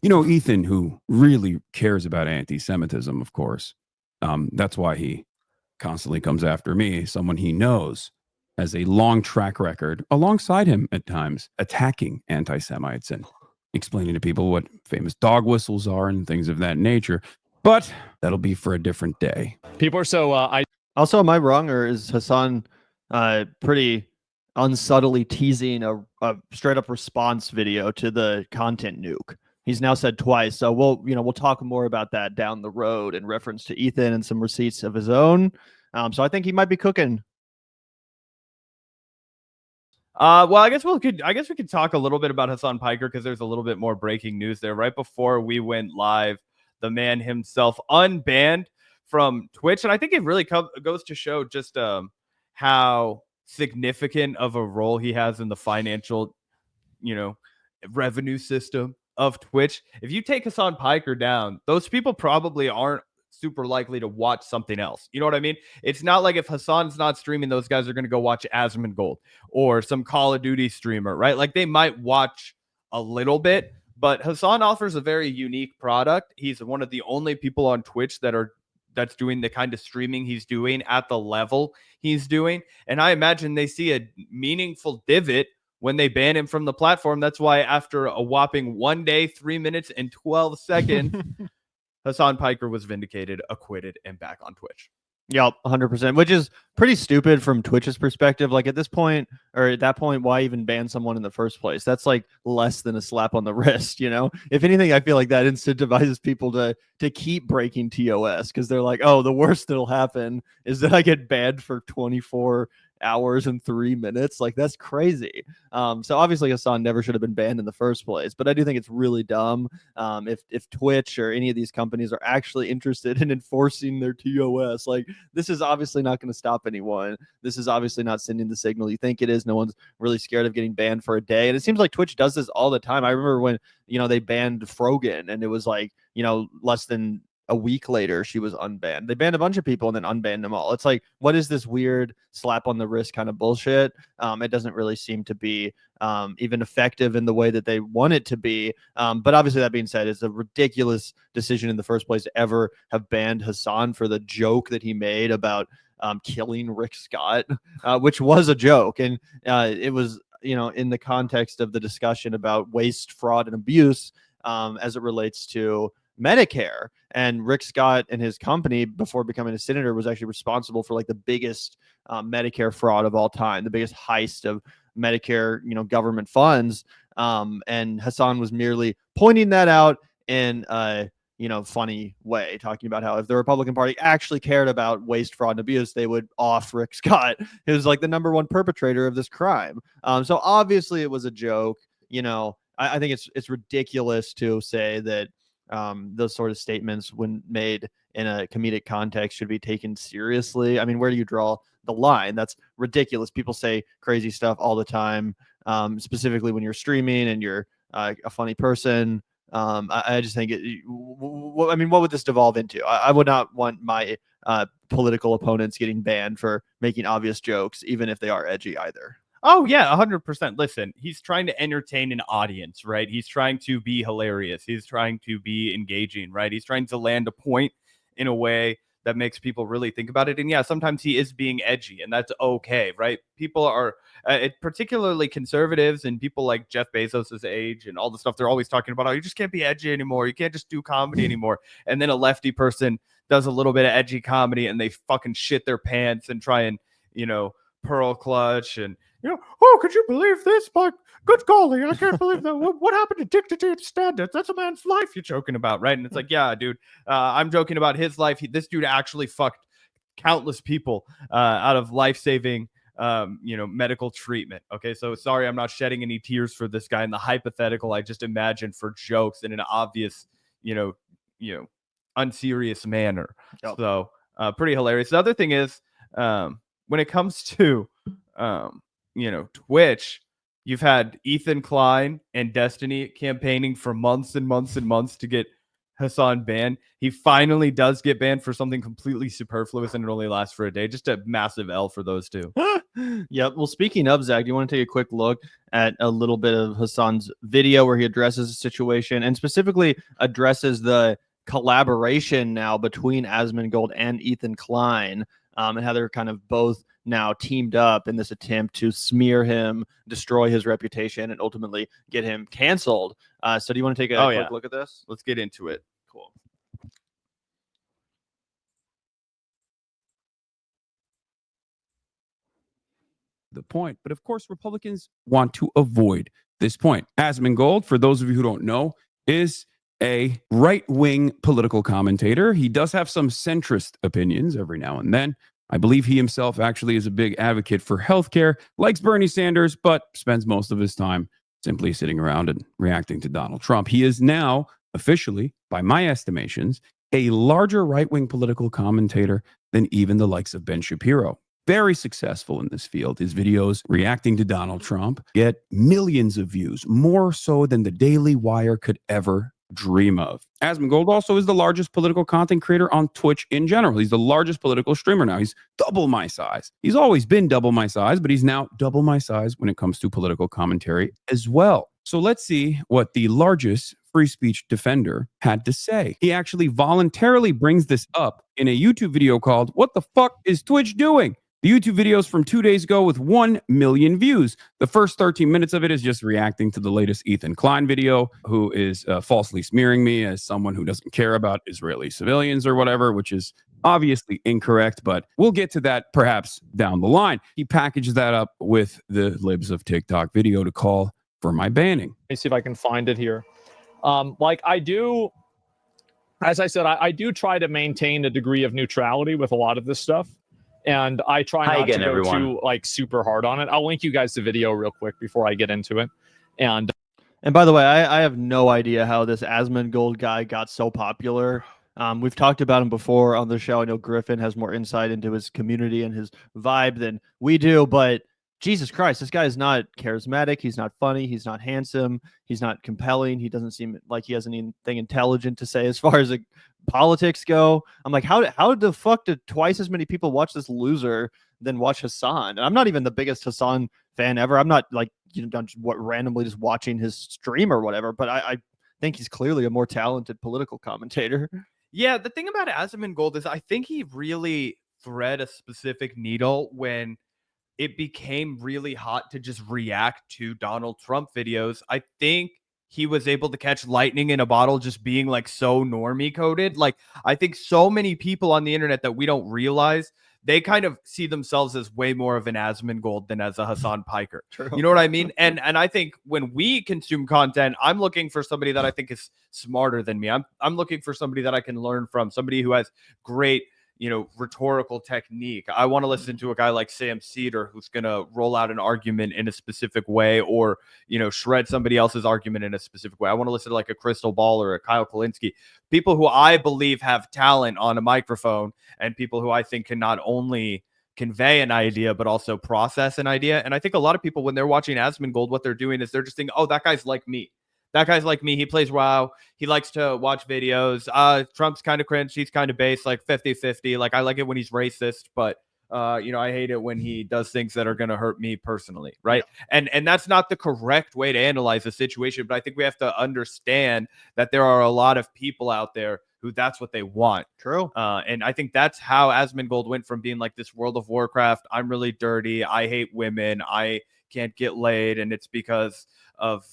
Ethan, who really cares about anti-Semitism, of course. That's why he constantly comes after me, someone he knows has a long track record alongside him at times attacking anti-Semites and explaining to people what famous dog whistles are and things of that nature. But that'll be for a different day. People are so Also, am I wrong, or is Hasan pretty unsubtly teasing a straight up response video to the content nuke? He's now said twice, so we'll talk more about that down the road in reference to Ethan and some receipts of his own. So I think he might be cooking. Well, I guess we could talk a little bit about Hasan Piker because there's a little bit more breaking news there. Right before we went live, the man himself unbanned from Twitch, and I think it really goes to show just how significant of a role he has in the financial, revenue system of Twitch. If you take Hasan Piker down, those people probably aren't super likely to watch something else. You know what I mean? It's not like if Hasan's not streaming, those guys are going to go watch Asmongold or some Call of Duty streamer, right? Like they might watch a little bit, but Hasan offers a very unique product. He's one of the only people on Twitch that's doing the kind of streaming he's doing at the level he's doing. And I imagine they see a meaningful divot when they ban him from the platform. That's why after a whopping 1 day, 3 minutes and 12 seconds, Hasan Piker was vindicated, acquitted, and back on Twitch. Yep, 100%, which is pretty stupid from Twitch's perspective. Like at this point, or at that point, why even ban someone in the first place? That's like less than a slap on the wrist, If anything, I feel like that incentivizes people to keep breaking TOS because they're like, oh, the worst that'll happen is that I get banned for 24 hours and 3 minutes. Like that's crazy. So obviously Hasan never should have been banned in the first place, but I do think it's really dumb. If Twitch or any of these companies are actually interested in enforcing their TOS, like this is obviously not going to stop anyone. This is obviously not sending the signal you think it is. No one's really scared of getting banned for a day. And it seems like Twitch does this all the time. I remember when, they banned Frogan and it was like, less than a week later, she was unbanned. They banned a bunch of people and then unbanned them all. It's like, what is this weird slap on the wrist kind of bullshit? It doesn't really seem to be even effective in the way that they want it to be. But obviously, that being said, it's a ridiculous decision in the first place to ever have banned Hasan for the joke that he made about killing Rick Scott, which was a joke. And it was, in the context of the discussion about waste, fraud, and abuse as it relates to Medicare. And Rick Scott and his company, before becoming a senator, was actually responsible for like the biggest Medicare fraud of all time, the biggest heist of Medicare, government funds. And Hasan was merely pointing that out in a funny way, talking about how if the Republican Party actually cared about waste, fraud, and abuse, they would off Rick Scott, who's like the number one perpetrator of this crime. So obviously it was a joke. I think it's ridiculous to say that those sort of statements, when made in a comedic context, should be taken seriously. I mean, where do you draw the line? That's ridiculous. People say crazy stuff all the time, specifically when you're streaming and you're a funny person. I just think what would this devolve into? I would not want my political opponents getting banned for making obvious jokes, even if they are edgy either. Oh, yeah, 100%. Listen, he's trying to entertain an audience, right? He's trying to be hilarious. He's trying to be engaging, right? He's trying to land a point in a way that makes people really think about it. And yeah, sometimes he is being edgy, and that's okay, right? People are, particularly conservatives and people like Jeff Bezos' age and all the stuff they're always talking about, oh, you just can't be edgy anymore. You can't just do comedy anymore. And then a lefty person does a little bit of edgy comedy and they fucking shit their pants and try and, pearl clutch and, oh, could you believe this? But good golly, I can't believe that. What happened to dignity and standards? That's a man's life you're joking about, right? And it's like, yeah, dude, I'm joking about his life. This dude actually fucked countless people out of life-saving, medical treatment. Okay, so sorry, I'm not shedding any tears for this guy in the hypothetical I just imagined for jokes in an obvious, unserious manner. Yep. So pretty hilarious. The other thing is, when it comes to Twitch, you've had Ethan Klein and Destiny campaigning for months and months and months to get Hasan banned. He finally does get banned for something completely superfluous, and it only lasts for a day. Just a massive L for those two. Yep. Well, speaking of Zach, do you want to take a quick look at a little bit of Hasan's video where he addresses the situation and specifically addresses the collaboration now between Asmongold and Ethan Klein, and how they're kind of both now teamed up in this attempt to smear him, destroy his reputation, and ultimately get him canceled. So do you want to take a quick look at this? Let's get into it. Cool. The point. But of course, Republicans want to avoid this point. Asmongold, for those of you who don't know, is a right-wing political commentator. He does have some centrist opinions every now and then. I believe he himself actually is a big advocate for healthcare, likes Bernie Sanders, but spends most of his time simply sitting around and reacting to Donald Trump. He is now officially, by my estimations, a larger right-wing political commentator than even the likes of Ben Shapiro. Very successful in this field. His videos reacting to Donald Trump get millions of views, more so than the Daily Wire could ever dream of. Asmongold also is the largest political content creator on Twitch in general. He's the largest political streamer now. He's double my size. He's always been double my size, but he's now double my size when it comes to political commentary as well. So let's see what the largest free speech defender had to say. He actually voluntarily brings this up in a YouTube video called "What the Fuck is Twitch Doing?" The YouTube video is from 2 days ago with 1 million views. The first 13 minutes of it is just reacting to the latest Ethan Klein video, who is falsely smearing me as someone who doesn't care about Israeli civilians or whatever, which is obviously incorrect, but we'll get to that perhaps down the line. He packaged that up with the Libs of TikTok video to call for my banning. Let me see if I can find it here. Like I do, as I said, I do try to maintain a degree of neutrality with a lot of this stuff. And I try not to go too like super hard on it. I'll link you guys the video real quick before I get into it. And by the way, I have no idea how this Asmongold guy got so popular. We've talked about him before on the show. I know Griffin has more insight into his community and his vibe than we do, but Jesus Christ, this guy is not charismatic. He's not funny. He's not handsome. He's not compelling. He doesn't seem like he has anything intelligent to say as far as politics go. I'm like, how the fuck did twice as many people watch this loser than watch Hasan? And I'm not even the biggest Hasan fan ever. I'm not like, randomly just watching his stream or whatever, but I think he's clearly a more talented political commentator. Yeah, the thing about Asmongold is I think he really thread a specific needle when it became really hot to just react to Donald Trump videos. I think he was able to catch lightning in a bottle just being like so normie coded. Like I think so many people on the internet that we don't realize, they kind of see themselves as way more of an Asmongold than as a Hasan Piker. True. You know what I mean? And I think when we consume content, I'm looking for somebody that I think is smarter than me. I'm looking for somebody that I can learn from, somebody who has great, rhetorical technique. I want to listen to a guy like Sam Cedar who's going to roll out an argument in a specific way or, shred somebody else's argument in a specific way. I want to listen to like a Crystal Ball or a Kyle Kalinske, people who I believe have talent on a microphone and people who I think can not only convey an idea, but also process an idea. And I think a lot of people, when they're watching Asmongold, what they're doing is they're just thinking, oh, that guy's like me. That guy's like me. He plays WoW. He likes to watch videos. Trump's kind of cringe. He's kind of base, like 50-50. Like I like it when he's racist, but I hate it when he does things that are going to hurt me personally. Right. Yeah. And that's not the correct way to analyze the situation. But I think we have to understand that there are a lot of people out there who that's what they want. True. And I think that's how Asmongold went from being like this World of Warcraft, I'm really dirty, I hate women, I can't get laid, and it's because of,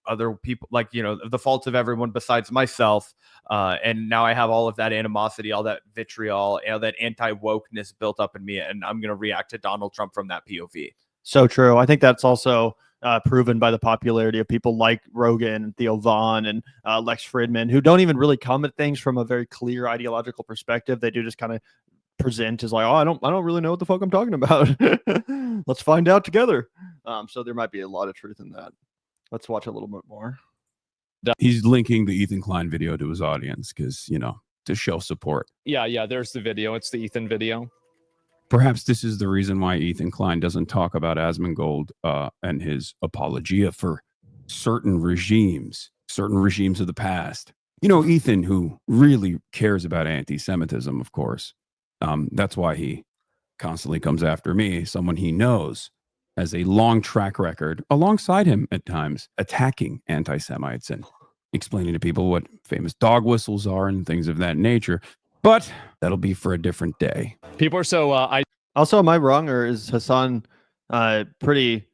other people, like, the faults of everyone besides myself. And now I have all of that animosity, all that vitriol, that anti-wokeness built up in me. And I'm going to react to Donald Trump from that POV. So true. I think that's also proven by the popularity of people like Rogan, Theo Vaughn, and Lex Fridman, who don't even really come at things from a very clear ideological perspective. They do just kind of present as like, oh, I don't really know what the fuck I'm talking about. Let's find out together. So there might be a lot of truth in that. Let's watch a little bit more. He's linking the Ethan Klein video to his audience because, to show support. Yeah, there's the video. It's the Ethan video. Perhaps this is the reason why Ethan Klein doesn't talk about Asmongold and his apologia for certain regimes of the past. You know, Ethan, who really cares about anti-Semitism, of course. That's why he constantly comes after me, someone he knows has a long track record alongside him at times, attacking anti-Semites and explaining to people what famous dog whistles are and things of that nature. But that'll be for a different day. People are so Also, am I wrong, or is Hasan pretty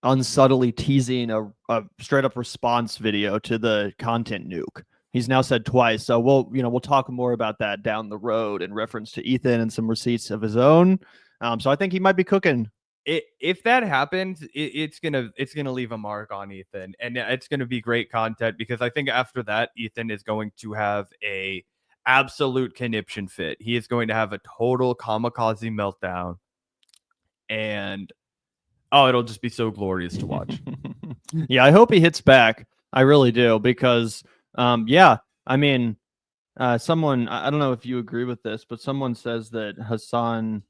unsubtly teasing a straight up response video to the content nuke? He's now said twice, so we'll talk more about that down the road in reference to Ethan and some receipts of his own. So I think he might be cooking. If that happens, it's gonna leave a mark on Ethan, and it's gonna be great content, because I think after that, Ethan is going to have a absolute conniption fit. He is going to have a total kamikaze meltdown, and it'll just be so glorious to watch. Yeah, I hope he hits back. I really do, because I mean, someone, I don't know if you agree with this, but someone says that Hasan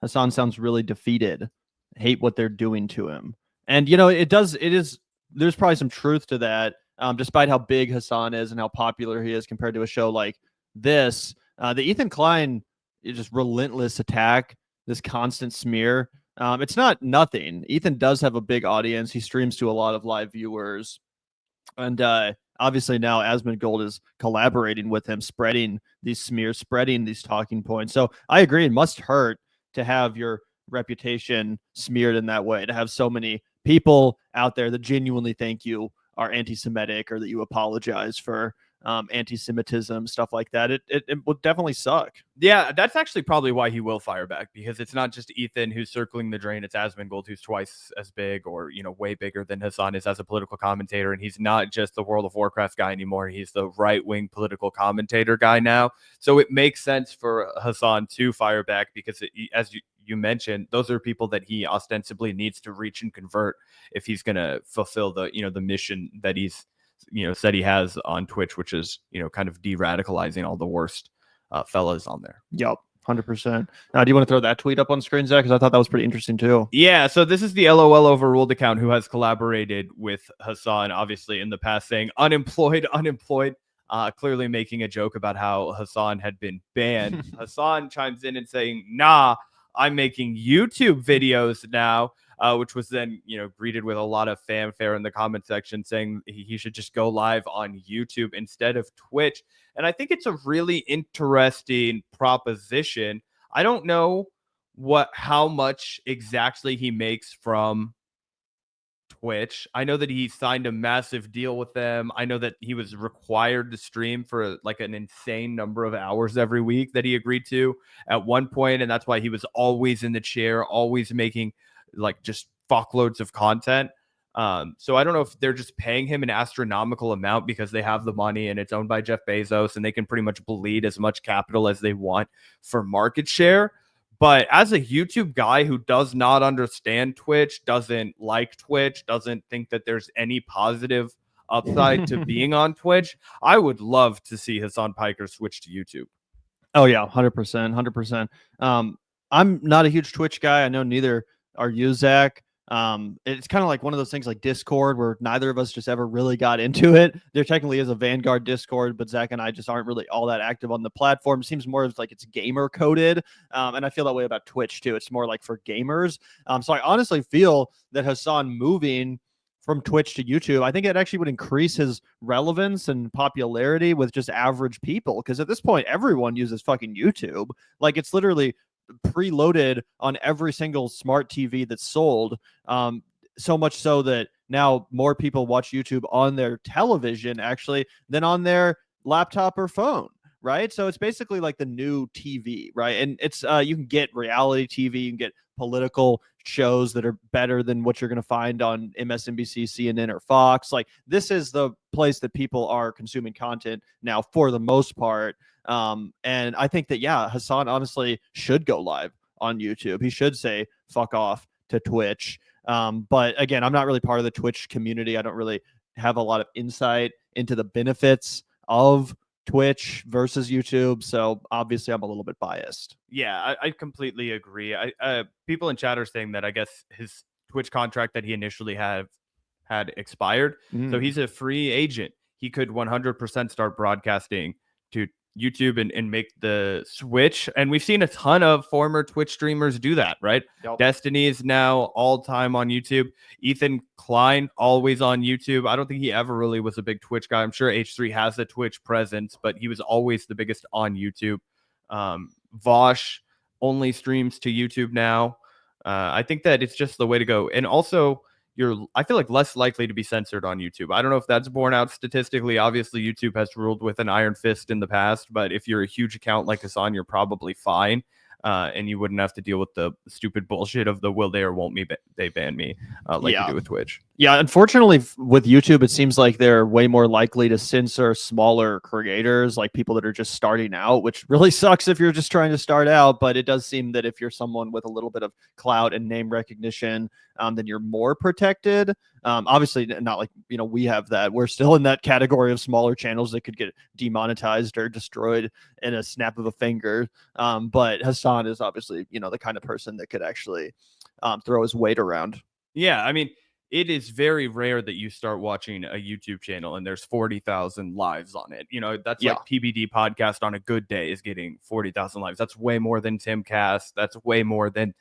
sounds really defeated, hate what they're doing to him. And there's probably some truth to that, despite how big Hasan is and how popular he is compared to a show like this. The Ethan Klein is just relentless attack, this constant smear. It's not nothing. Ethan does have a big audience. He streams to a lot of live viewers. And obviously now Asmongold is collaborating with him, spreading these smears, spreading these talking points. So I agree, it must hurt to have your reputation smeared in that way, to have so many people out there that genuinely think you are anti-Semitic or that you apologize for anti-Semitism, stuff like that. It would definitely suck. Yeah, that's actually probably why he will fire back, because it's not just Ethan who's circling the drain. It's Asmongold, who's twice as big, or way bigger than Hasan is as a political commentator, and he's not just the World of Warcraft guy anymore. He's the right-wing political commentator guy now. So it makes sense for Hasan to fire back, because as you mentioned, those are people that he ostensibly needs to reach and convert if he's going to fulfill the the mission that he's said he has on Twitch, which is kind of de-radicalizing all the worst fellas on there. Yep, 100%. Now, do you want to throw that tweet up on screen, Zach? Because I thought that was pretty interesting too. Yeah, so this is the LOL Overruled account, who has collaborated with Hasan, obviously, in the past, saying unemployed, clearly making a joke about how Hasan had been banned. Hasan chimes in and saying, nah, I'm making YouTube videos now. Which was then, greeted with a lot of fanfare in the comment section, saying he should just go live on YouTube instead of Twitch. And I think it's a really interesting proposition. I don't know how much exactly he makes from Twitch. I know that he signed a massive deal with them. I know that he was required to stream for like an insane number of hours every week that he agreed to at one point, and that's why he was always in the chair, always making like just fuckloads of content. So I don't know if they're just paying him an astronomical amount because they have the money and it's owned by Jeff Bezos and they can pretty much bleed as much capital as they want for market share. But as a YouTube guy who does not understand Twitch, doesn't like Twitch, doesn't think that there's any positive upside to being on Twitch, I would love to see Hasan Piker switch to YouTube. Oh yeah, 100%, 100%. I'm not a huge Twitch guy. I know neither are you, Zach. It's kind of like one of those things like Discord, where neither of us just ever really got into it. There technically is a Vanguard Discord, but Zach and I just aren't really all that active on the platform. It seems more like it's gamer coded. And I feel that way about Twitch too. It's more like for gamers. So I honestly feel that Hasan moving from Twitch to YouTube, I think it actually would increase his relevance and popularity with just average people. Because at this point, everyone uses fucking YouTube. Like, it's literally preloaded on every single smart TV that's sold. So much so that now more people watch YouTube on their television actually than on their laptop or phone. Right. So it's basically like the new TV. Right. And it's you can get reality TV, you can get political shows that are better than what you're going to find on MSNBC, CNN, or Fox. Like, this is the place that people are consuming content now for the most part. And I think that, yeah, Hasan honestly should go live on YouTube. He should say fuck off to Twitch. But again, I'm not really part of the Twitch community. I don't really have a lot of insight into the benefits of Twitch versus YouTube, so obviously I'm a little bit biased. Yeah, I completely agree. People in chat are saying that I guess his Twitch contract that he initially had expired, so he's a free agent. he could 100% start broadcasting to YouTube and make the switch. And we've seen a ton of former Twitch streamers do that, right? Yep. Destiny is now all time on YouTube. Ethan Klein, always on YouTube. I don't think he ever really was a big Twitch guy. I'm sure H3 has a Twitch presence, but he was always the biggest on YouTube. Vosh only streams to YouTube now. I think that it's just the way to go. And also, I feel like less likely to be censored on YouTube. I don't know if that's borne out statistically. Obviously, YouTube has ruled with an iron fist in the past, but if you're a huge account like Hasan, you're probably fine. And you wouldn't have to deal with the stupid bullshit of the will they or won't they ban me like you do with Twitch. Yeah, unfortunately with YouTube, it seems like they're way more likely to censor smaller creators, like people that are just starting out, which really sucks if you're just trying to start out. But it does seem that if you're someone with a little bit of clout and name recognition, then you're more protected. Obviously, not like, we have that. We're still in that category of smaller channels that could get demonetized or destroyed in a snap of a finger. But Hasan is obviously, the kind of person that could actually throw his weight around. Yeah, I mean, it is very rare that you start watching a YouTube channel and there's 40,000 lives on it. That's like PBD podcast on a good day is getting 40,000 lives. That's way more than Timcast. That's way more than,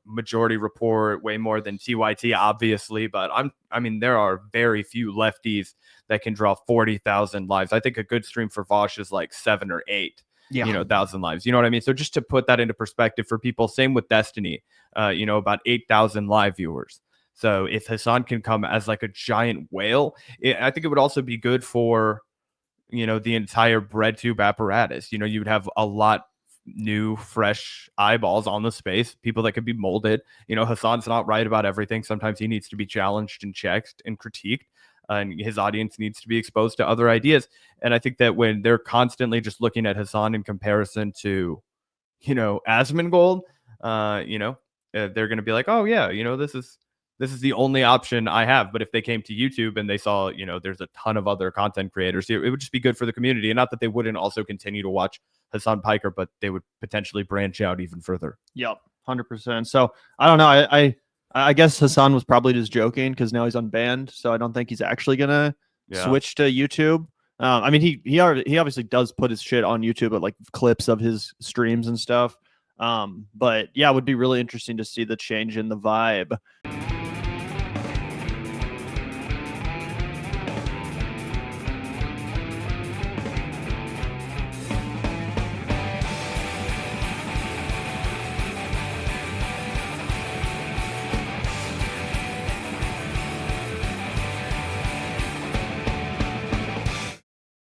Majority Report, way more than TYT, obviously. But there are very few lefties that can draw 40,000 lives. I think a good stream for Vosh is like 7 or 8. 1,000 lives. You know what I mean? So just to put that into perspective for people, same with Destiny, about 8,000 live viewers. So if Hasan can come as like a giant whale, I think it would also be good for, the entire BreadTube apparatus. You'd have a lot new, fresh eyeballs on the space, people that could be molded. Hasan's not right about everything. Sometimes he needs to be challenged and checked and critiqued. And his audience needs to be exposed to other ideas. And I think that when they're constantly just looking at Hasan in comparison to, Asmongold, they're going to be like, oh yeah, this is the only option I have. But if they came to YouTube and they saw, there's a ton of other content creators, it would just be good for the community. And not that they wouldn't also continue to watch Hasan Piker, but they would potentially branch out even further. Yep, 100%. So I don't know. I guess Hasan was probably just joking because now he's unbanned. So I don't think he's actually gonna switch to YouTube. He obviously does put his shit on YouTube, but like clips of his streams and stuff. But yeah, it would be really interesting to see the change in the vibe.